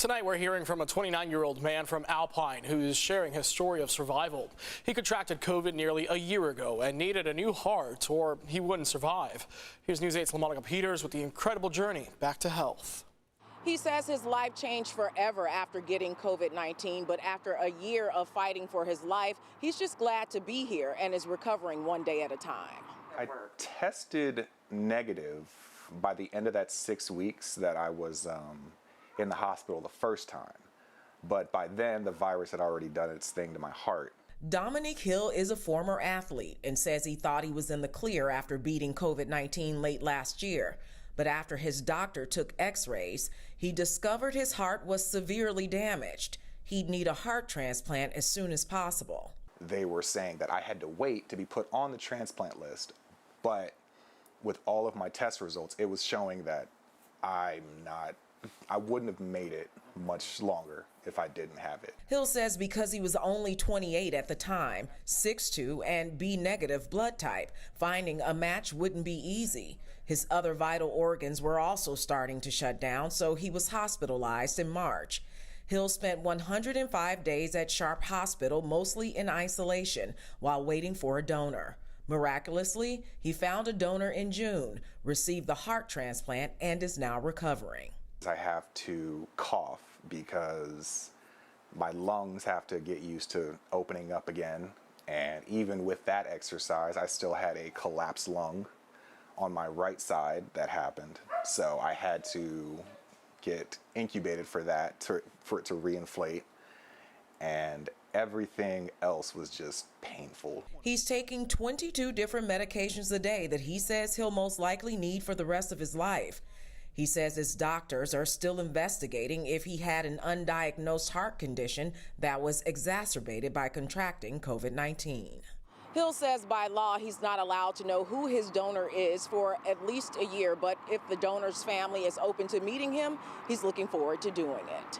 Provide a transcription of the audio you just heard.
Tonight we're hearing from a 29-year-old man from Alpine who's sharing his story of survival. He contracted COVID nearly a year ago and needed a new heart or he wouldn't survive. Here's News 8's LaMonica Peters with the incredible journey back to health. He says his life changed forever after getting COVID-19, but after a year of fighting for his life, he's just glad to be here and is recovering one day at a time. I tested negative by the end of that 6 weeks that I was in the hospital the first time. But by then, the virus had already done its thing to my heart. Dominique Hill is a former athlete and says he thought he was in the clear after beating COVID-19 late last year. But after his doctor took x-rays, he discovered his heart was severely damaged. He'd need a heart transplant as soon as possible. They were saying that I had to wait to be put on the transplant list, but with all of my test results, it was showing that I wouldn't have made it much longer if I didn't have it. Hill says because he was only 28 at the time, 6'2", and B negative blood type, finding a match wouldn't be easy. His other vital organs were also starting to shut down, so he was hospitalized in March. Hill spent 105 days at Sharp Hospital, mostly in isolation, while waiting for a donor. Miraculously, he found a donor in June, received the heart transplant, and is now recovering. I have to cough because my lungs have to get used to opening up again. And even with that exercise, I still had a collapsed lung on my right side that happened. So I had to get incubated for that, for it to reinflate. And everything else was just painful. He's taking 22 different medications a day that he says he'll most likely need for the rest of his life. He says his doctors are still investigating if he had an undiagnosed heart condition that was exacerbated by contracting COVID-19. Hill says by law he's not allowed to know who his donor is for at least a year, but if the donor's family is open to meeting him, he's looking forward to doing it.